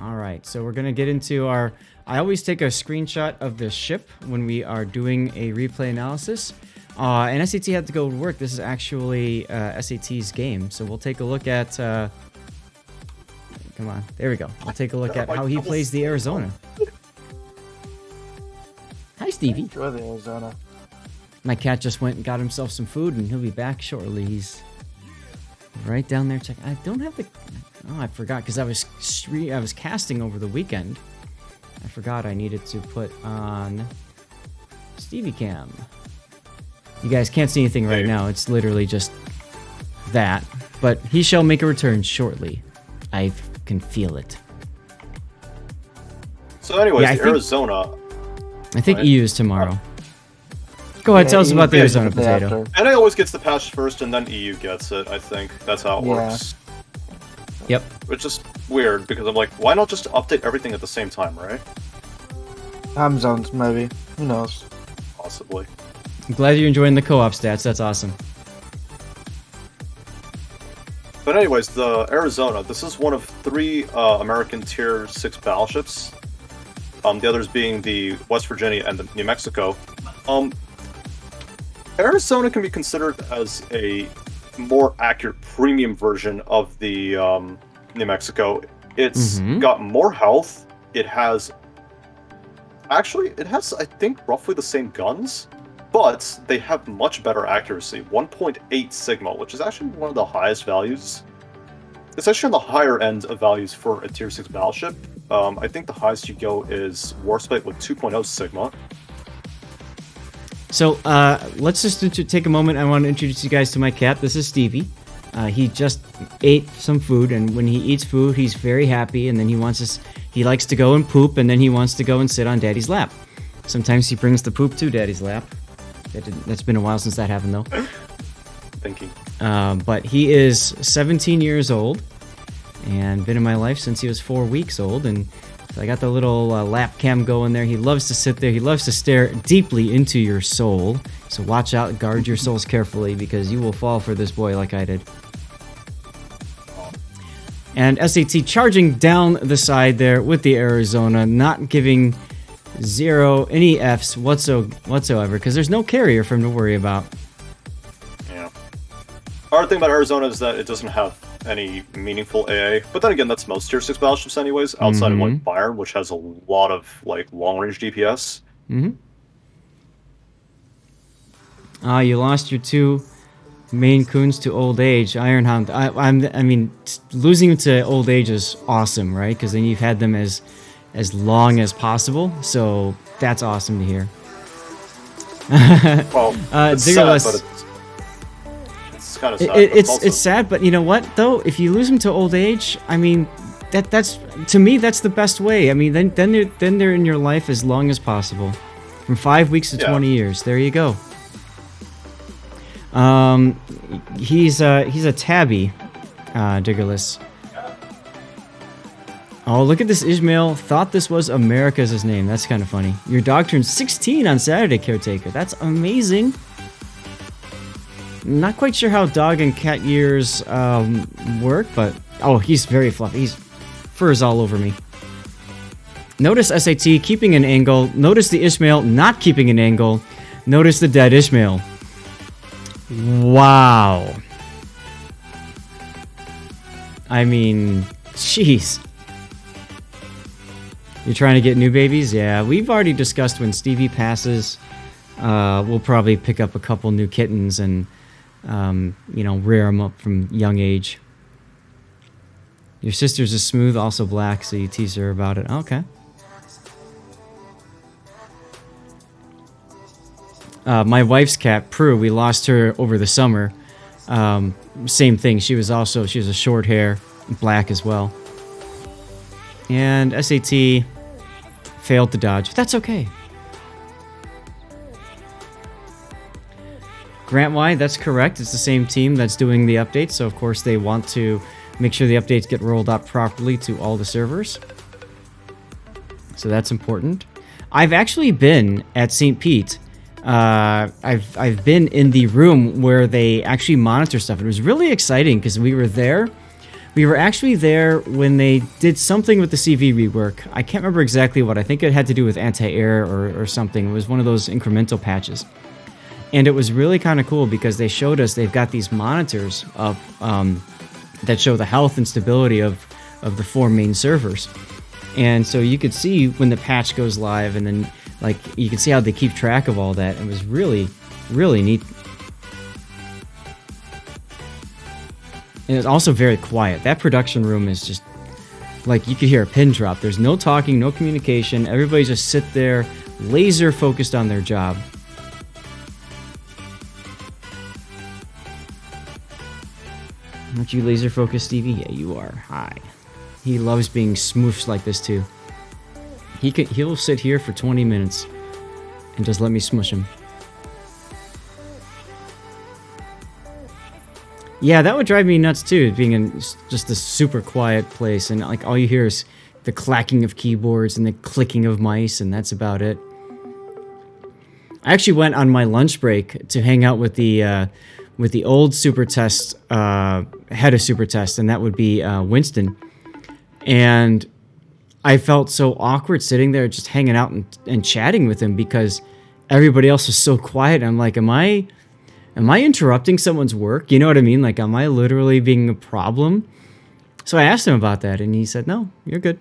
All right, so we're gonna get into our. I always take a screenshot of the ship when we are doing a replay analysis. And SAT had to go to work. This is actually SAT's game, so we'll take a look at. Come on, there we go. We'll take a look at how he plays the Arizona. Hi, Stevie. Enjoy the Arizona. My cat just went and got himself some food, and he'll be back shortly. He's right down there. Check. I don't have the. Oh, I forgot because I was casting over the weekend. I forgot I needed to put on Stevie Cam. You guys can't see anything right now. It's literally just that. But he shall make a return shortly. I can feel it. So anyways, the Arizona. I think EU is tomorrow. Go ahead, tell us about the Arizona potato. NA always gets the patch first, and then EU gets it, I think. That's how it works. Yep. Which is weird, because I'm like, why not just update everything at the same time, right? Time zones, maybe. Who knows? Possibly. I'm glad you're enjoying the co-op stats. That's awesome. But anyways, the Arizona, this is one of 3 American Tier 6 battleships. The others being the West Virginia and the New Mexico. Arizona can be considered as a more accurate premium version of the New Mexico. It's got more health. It has... Actually, it has, I think, roughly the same guns, but they have much better accuracy. 1.8 Sigma, which is actually one of the highest values. It's actually on the higher end of values for a Tier 6 battleship. I think the highest you go is Warspite with 2.0 Sigma. So, let's just take a moment. I want to introduce you guys to my cat. This is Stevie. He just ate some food, and when he eats food, he's very happy, and then he likes to go and poop, and then he wants to go and sit on Daddy's lap. Sometimes he brings the poop to Daddy's lap. That's been a while since that happened, though. Thinking. But he is 17 years old, and been in my life since he was 4 weeks old, and so I got the little lap cam going there. He loves to sit there. He loves to stare deeply into your soul. So watch out, guard your souls carefully, because you will fall for this boy like I did. And SAT charging down the side there with the Arizona, not giving any Fs whatsoever, because there's no carrier for him to worry about. Yeah. Hard thing about Arizona is that it doesn't have any meaningful AA, but then again, that's most Tier 6 battleships anyways, outside of like Bayern, which has a lot of like long-range DPS. You lost your 2 Maine Coons to old age. Ironhound. I mean, losing them to old age is awesome, right? Because then you've had them as long as possible. So that's awesome to hear. Well, it's sad, but it's kind of sad. It's sad, but you know what though? If you lose them to old age, I mean, that's to me that's the best way. I mean, then they're in your life as long as possible, from 5 weeks to 20 years. There you go. He's a tabby, Diggerless. Oh, look at this Ishmael. Thought this was America's his name. That's kind of funny. Your dog turned 16 on Saturday, Caretaker. That's amazing. Not quite sure how dog and cat years work, but... Oh, he's very fluffy. He's furs all over me. Notice SAT keeping an angle. Notice the Ishmael not keeping an angle. Notice the dead Ishmael. Wow. I mean, jeez. You're trying to get new babies? Yeah, we've already discussed when Stevie passes, we'll probably pick up a couple new kittens and, you know, rear them up from young age. Your sister's is smooth, also black, so you tease her about it. Okay. My wife's cat, Prue, we lost her over the summer. Same thing. She was a short hair, black as well. And SAT failed to dodge, but that's okay. Grant Y, that's correct. It's the same team that's doing the updates, so of course they want to make sure the updates get rolled out properly to all the servers. So that's important. I've actually been at St. Pete. I've been in the room where they actually monitor stuff. It was really exciting because we were there We were actually there when they did something with the CV rework. I can't remember exactly what. I think it had to do with anti-air or something. It was one of those incremental patches. And it was really kind of cool because they showed us they've got these monitors of that show the health and stability of the 4 main servers. And so you could see when the patch goes live, and then like you can see how they keep track of all that. It was really, really neat. And it's also very quiet. That production room is just like you could hear a pin drop. There's no talking, no communication. Everybody just sit there, laser focused on their job. Aren't you laser focused, Stevie? Yeah, you are. Hi. He loves being smooshed like this too. He'll sit here for 20 minutes and just let me smush him. Yeah, that would drive me nuts too, being in just a super quiet place and like all you hear is the clacking of keyboards and the clicking of mice, and that's about it. I actually went on my lunch break to hang out with the old Super Test head of Super Test, and that would be Winston. And I felt so awkward sitting there just hanging out and chatting with him because everybody else was so quiet. I'm like, am I interrupting someone's work? You know what I mean? Like, am I literally being a problem? So I asked him about that, and he said, no, you're good.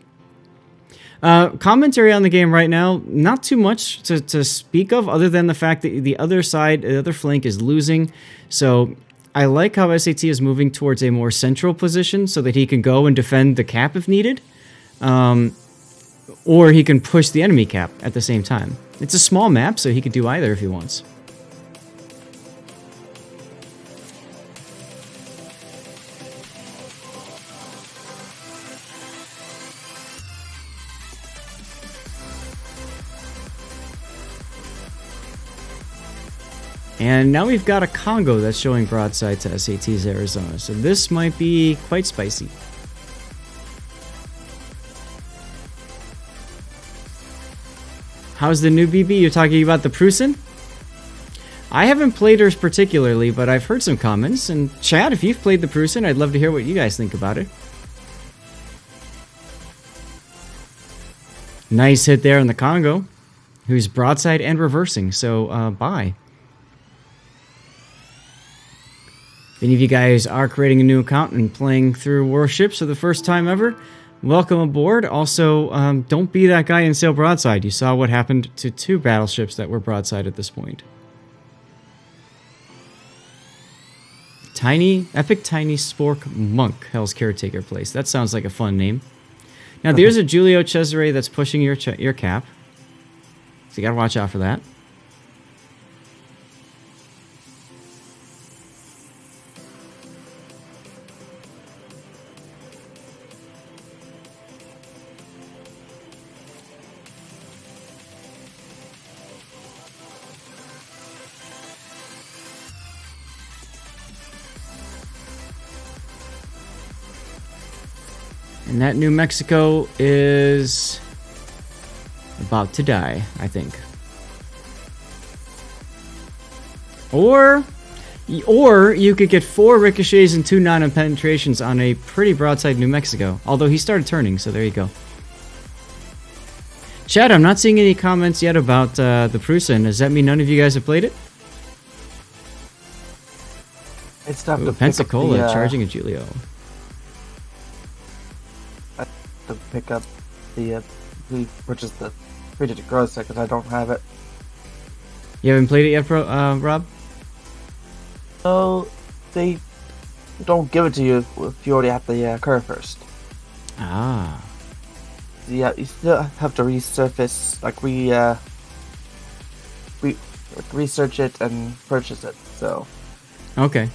Commentary on the game right now, not too much to speak of other than the fact that the other side, the other flank is losing. So I like how SAT is moving towards a more central position so that he can go and defend the cap if needed. Or he can push the enemy cap at the same time. It's a small map, so he could do either if he wants. And now we've got a Congo that's showing broadside to SAT's Arizona, so this might be quite spicy. How's the new BB? You're talking about the Prusen? I haven't played hers particularly, but I've heard some comments. And Chad, if you've played the Prusen, I'd love to hear what you guys think about it. Nice hit there on the Congo, who's broadside and reversing, so bye. If any of you guys are creating a new account and playing through Warships for the first time ever, welcome aboard. Also, don't be that guy and sail broadside. You saw what happened to 2 battleships that were broadside at this point. Epic Tiny Spork Monk, Hell's Caretaker Place. That sounds like a fun name. Now, there's a Giulio Cesare that's pushing your cap. So you gotta watch out for that. And that New Mexico is about to die, I think. Or you could get 4 ricochets and 2 non-penetrations on a pretty broadside New Mexico. Although he started turning, so there you go. Chad, I'm not seeing any comments yet about the Prusen. Does that mean none of you guys have played it? It's tough to Pensacola charging a Giulio. To pick up the which is the 3-digit growth set because I don't have it. You haven't played it yet, Rob? No, they don't give it to you if you already have the curve first. Ah. Yeah, you still have to resurface, like research it and purchase it. So. Okay.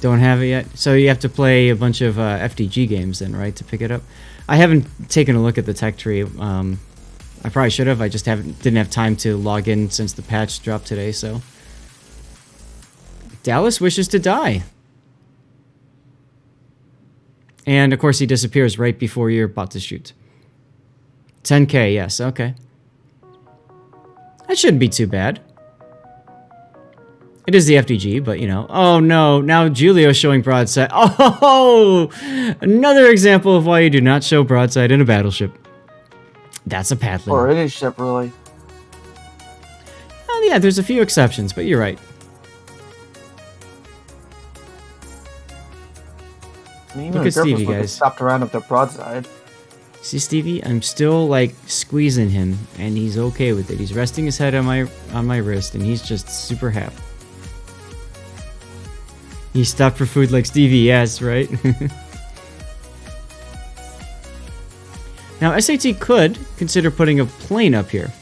Don't have it yet. So you have to play a bunch of FDG games then, right, to pick it up? I haven't taken a look at the tech tree. I probably should have. I just didn't have time to log in since the patch dropped today, so. Dallas wishes to die. And, of course, he disappears right before you're about to shoot. 10k, yes, okay. That shouldn't be too bad. It is the FDG, but you know. Oh no, now Julio's showing broadside. Oh, another example of why you do not show broadside in a battleship. That's a paddling. Or any ship, really. Oh yeah, there's a few exceptions, but you're right. I mean, Look at Stevie, guys. Stopped around up the broadside. See, Stevie, I'm still like squeezing him, and he's okay with it. He's resting his head on my wrist, and he's just super happy. He stopped for food like Stevie, yes, right? Now, SAT could consider putting a plane up here.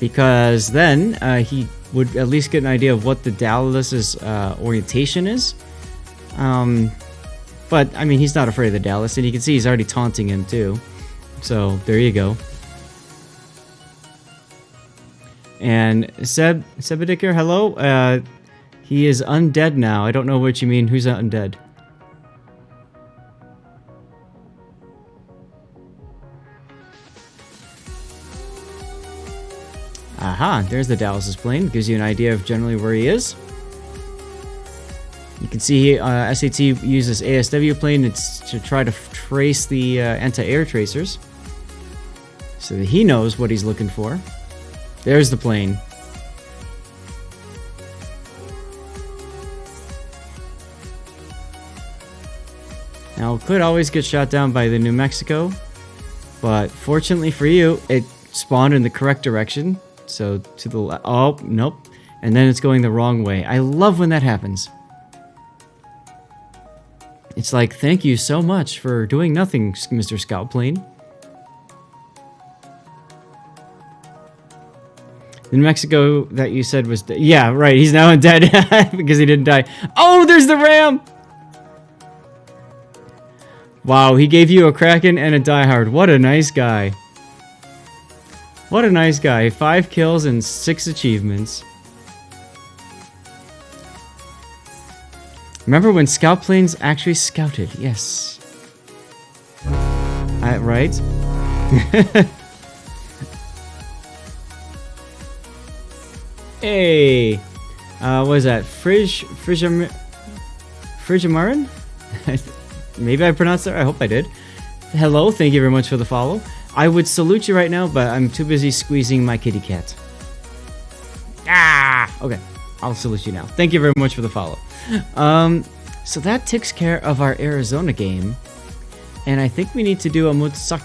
Because then he would at least get an idea of what the Dallas's orientation is. But, I mean, he's not afraid of the Dallas, and you can see he's already taunting him, too. So, there you go. And Sebediker, hello? He is undead now. I don't know what you mean. Who's undead? Aha, there's the Dallas's plane. Gives you an idea of generally where he is. You can see SAT uses ASW plane to try to trace the anti-air tracers. So that he knows what he's looking for. There's the plane. Now, it could always get shot down by the New Mexico. But fortunately for you, it spawned in the correct direction. So to the left. Oh, nope. And then it's going the wrong way. I love when that happens. It's like, thank you so much for doing nothing, Mr. Scout Plane. The New Mexico that you said was... Yeah, right. He's now dead because he didn't die. Oh, there's the ram! Wow, he gave you a Kraken and a diehard. What a nice guy. What a nice guy. 5 kills and 6 achievements. Remember when scout planes actually scouted? Yes. Right? Hey! What is that? Frigimarin? Maybe I pronounced that. I hope I did. Hello, thank you very much for the follow. I would salute you right now, but I'm too busy squeezing my kitty cat. Ah! Okay, I'll salute you now. Thank you very much for the follow. So that takes care of our Arizona game. And I think we need to do a Mutsaki.